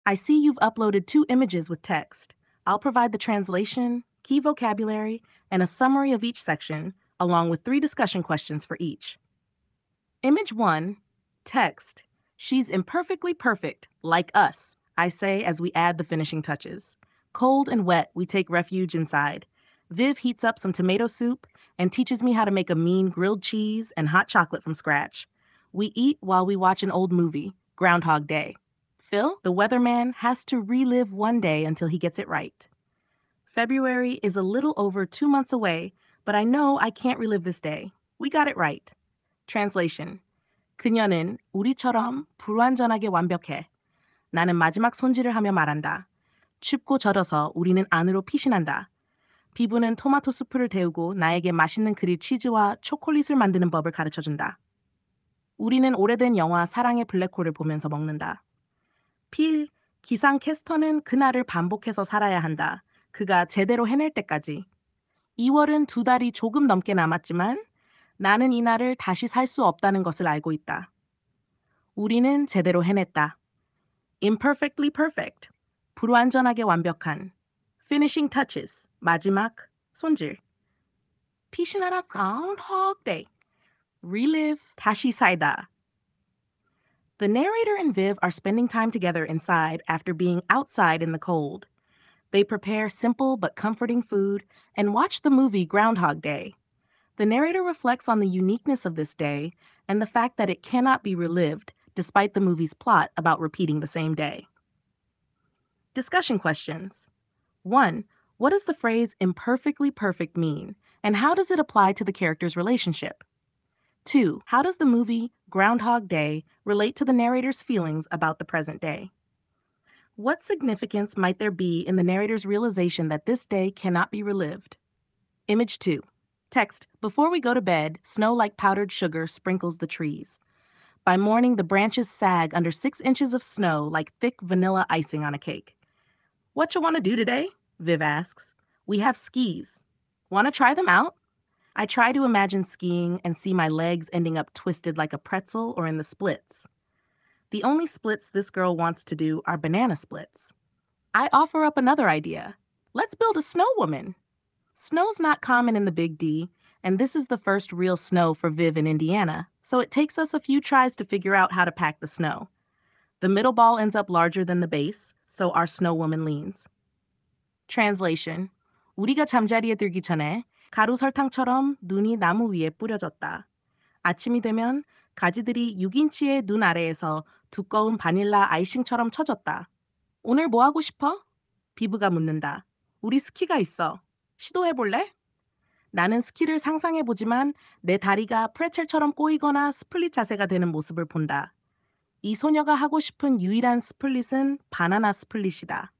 I see you've uploaded 2 images with text. I'll provide the translation, key vocabulary, and a summary of each section, along with 3 discussion questions for each. Image 1, text. She's imperfectly perfect, like us, I say as we add the finishing touches. Cold and wet, we take refuge inside. Viv heats up some tomato soup and teaches me how to make a mean grilled cheese and hot chocolate from scratch. We eat while we watch an old movie, Groundhog Day. Phil, the weatherman, has to relive one day until he gets it right. February is a little over 2 months away, but I know I can't relive this day. We got it right. Translation. 그녀는 우리처럼 불완전하게 완벽해. 나는 마지막 손질을 하며 말한다. 춥고 젖어서 우리는 안으로 피신한다. 비브는 토마토 수프를 데우고 나에게 맛있는 그릴 치즈와 초콜릿을 만드는 법을 가르쳐준다. 우리는 오래된 영화 사랑의 블랙홀을 보면서 먹는다. 필, 기상 캐스터는 그날을 반복해서 살아야 한다. 그가 제대로 해낼 때까지. 2월은 2달이 조금 넘게 남았지만 나는 이 날을 다시 살 수 없다는 것을 알고 있다. 우리는 제대로 해냈다. Imperfectly perfect. 불완전하게 완벽한. Finishing touches. 마지막 손질. 피신하라 Groundhog Day. Relive. 다시 살다. The narrator and Viv are spending time together inside after being outside in the cold. They prepare simple but comforting food and watch the movie Groundhog Day. The narrator reflects on the uniqueness of this day and the fact that it cannot be relived despite the movie's plot about repeating the same day. Discussion questions. 1. What does the phrase imperfectly perfect mean, and how does it apply to the character's relationship? 2. How does the movie Groundhog Day relate to the narrator's feelings about the present day? What significance might there be in the narrator's realization that this day cannot be relived? Image 2. Text. Before we go to bed, snow like powdered sugar sprinkles the trees. By morning, the branches sag under 6 inches of snow like thick vanilla icing on a cake. What you want to do today? Viv asks. We have skis. Want to try them out? I try to imagine skiing and see my legs ending up twisted like a pretzel or in the splits. The only splits this girl wants to do are banana splits. I offer up another idea. Let's build a snow woman. Snow's not common in the Big D, and this is the first real snow for Viv in Indiana, so it takes us a few tries to figure out how to pack the snow. The middle ball ends up larger than the base, so our snow woman leans. Translation. 우리가 잠자리에 들기 전에 가루 설탕처럼 눈이 나무 위에 뿌려졌다. 아침이 되면 가지들이 6인치의 눈 아래에서 두꺼운 바닐라 아이싱처럼 쳐졌다. 오늘 뭐 하고 싶어? 비브가 묻는다. 우리 스키가 있어. 시도해볼래? 나는 스키를 상상해보지만 내 다리가 프레첼처럼 꼬이거나 스플릿 자세가 되는 모습을 본다. 이 소녀가 하고 싶은 유일한 스플릿은 바나나 스플릿이다.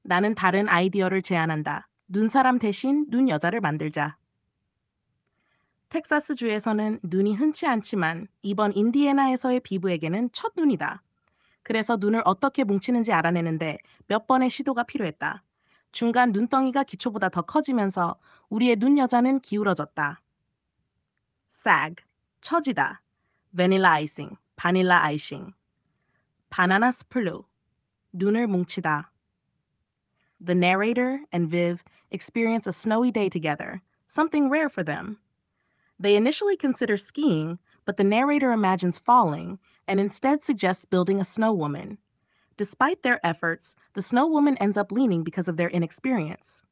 나는 다른 아이디어를 제안한다. 눈사람 대신 눈 여자를 만들자. 텍사스주에서는 눈이 흔치 않지만 이번 인디애나에서의 비브에게는 첫 눈이다. 그래서 눈을 어떻게 뭉치는지 알아내는데 몇 번의 시도가 필요했다. 중간 눈덩이가 기초보다 더 커지면서 우리의 눈 여자는 기울어졌다. sag, 처지다. vanilla icing, 바닐라 아이싱. 바나나 스플루, 눈을 뭉치다. The narrator and Viv experience a snowy day together, something rare for them. They initially consider skiing, but the narrator imagines falling and instead suggests building a snow woman. Despite their efforts, the snow woman ends up leaning because of their inexperience.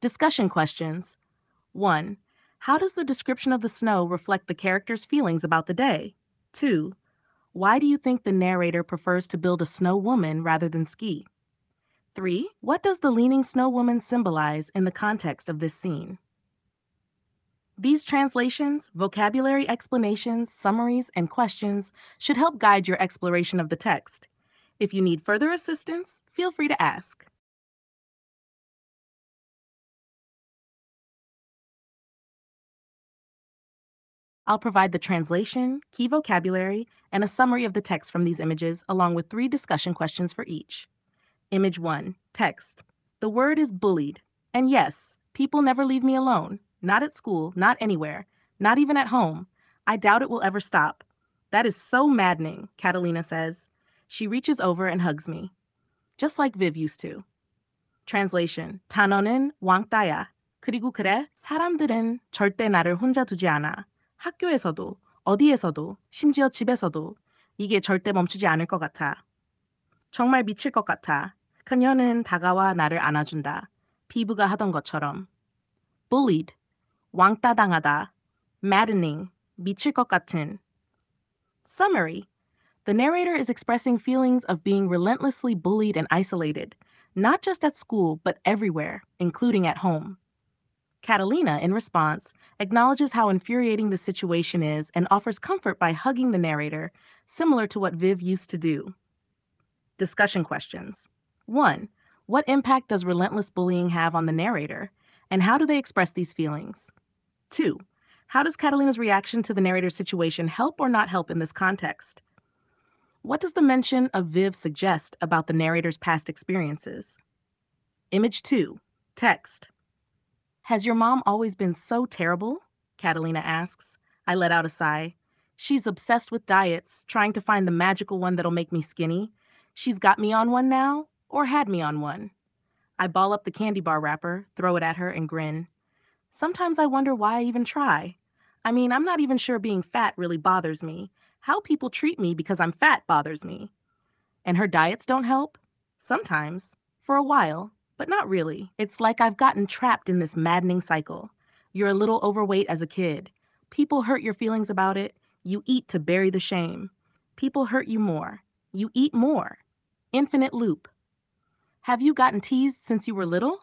Discussion questions. 1. How does the description of the snow reflect the character's feelings about the day? 2. Why do you think the narrator prefers to build a snow woman rather than ski? 3. What does the leaning snow woman symbolize in the context of this scene? These translations, vocabulary explanations, summaries, and questions should help guide your exploration of the text. If you need further assistance, feel free to ask. I'll provide the translation, key vocabulary, and a summary of the text from these images, along with 3 discussion questions for each. Image 1, text. The word is bullied. And yes, people never leave me alone. Not at school, not anywhere, not even at home. I doubt it will ever stop. That is so maddening, Catalina says. She reaches over and hugs me. just like Viv used to. Translation. 단어는 왕따야. 그리고 그래, 사람들은 절대 나를 혼자 두지 않아. 학교에서도, 어디에서도, 심지어 집에서도 이게 절대 멈추지 않을 것 같아. 정말 미칠 것 같아. 그녀는 다가와 나를 안아준다. 비브가 하던 것처럼. bullied, 왕따당하다. maddening, 미칠 것 같은. Summary. The narrator is expressing feelings of being relentlessly bullied and isolated, not just at school, but everywhere, including at home. Catalina, in response, acknowledges how infuriating the situation is and offers comfort by hugging the narrator, similar to what Viv used to do. Discussion questions. 1. What impact does relentless bullying have on the narrator, and how do they express these feelings? 2. How does Catalina's reaction to the narrator's situation help or not help in this context? What does the mention of Viv suggest about the narrator's past experiences? Image 2. Text. Has your mom always been so terrible? Catalina asks. I let out a sigh. She's obsessed with diets, trying to find the magical one that'll make me skinny. She's got me on one now, or had me on one. I ball up the candy bar wrapper, throw it at her, and grin. Sometimes I wonder why I even try. I mean, I'm not even sure being fat really bothers me. How people treat me because I'm fat bothers me. And her diets don't help? Sometimes. For a while. But not really. It's like I've gotten trapped in this maddening cycle. You're a little overweight as a kid. People hurt your feelings about it. You eat to bury the shame. People hurt you more. You eat more. Infinite loop. Have you gotten teased since you were little?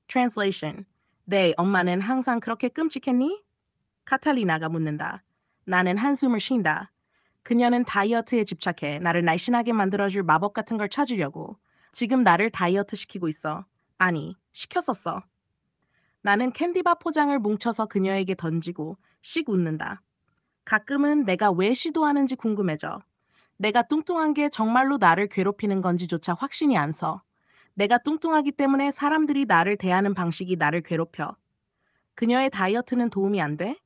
Translation. 네, 엄마는 항상 그렇게 끔찍했니? 카탈리나가 묻는다. 나는 한숨을 쉰다. 그녀는 다이어트에 집착해 나를 날씬하게 만들어줄 마법 같은 걸 찾으려고. 지금 나를 다이어트 시키고 있어. 아니, 시켰었어. 나는 캔디바 포장을 뭉쳐서 그녀에게 던지고 씩 웃는다. 가끔은 내가 왜 시도하는지 궁금해져. 내가 뚱뚱한 게 정말로 나를 괴롭히는 건지조차 확신이 안 서. 내가 뚱뚱하기 때문에 사람들이 나를 대하는 방식이 나를 괴롭혀. 그녀의 다이어트는 도움이 안 돼?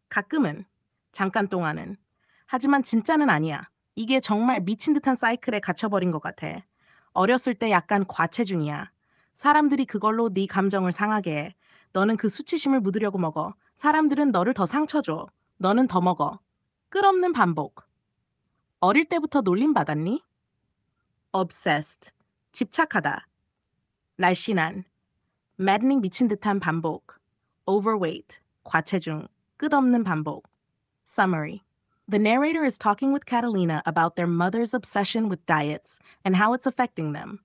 가끔은. 잠깐 동안은. 하지만 진짜는 아니야. 이게 정말 미친 듯한 사이클에 갇혀버린 것 같아. 어렸을 때 약간 과체중이야. 사람들이 그걸로 네 감정을 상하게 해. 너는 그 수치심을 묻으려고 먹어. 사람들은 너를 더 상처 줘. 너는 더 먹어. 끝없는 반복. 어릴 때부터 놀림받았니? obsessed. 집착하다. 날씬한. maddening 미친 듯한 반복. overweight. 과체중. 끝없는 반복. Summary. The narrator is talking with Catalina about their mother's obsession with diets and how it's affecting them.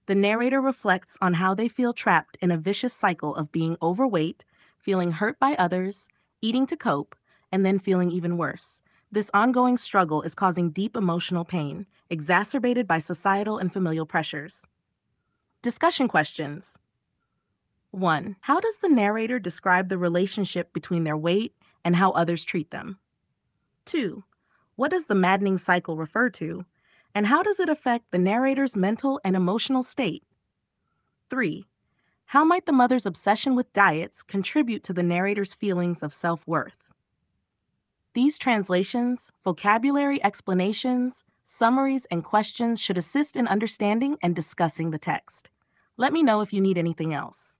The narrator reflects on how they feel trapped in a vicious cycle of being overweight, feeling hurt by others, eating to cope, and then feeling even worse. This ongoing struggle is causing deep emotional pain, exacerbated by societal and familial pressures. Discussion questions. 1. How does the narrator describe the relationship between their weight and how others treat them? 2. What does the maddening cycle refer to, and how does it affect the narrator's mental and emotional state? 3. How might the mother's obsession with diets contribute to the narrator's feelings of self-worth? These translations, vocabulary explanations, summaries, and questions should assist in understanding and discussing the text. Let me know if you need anything else.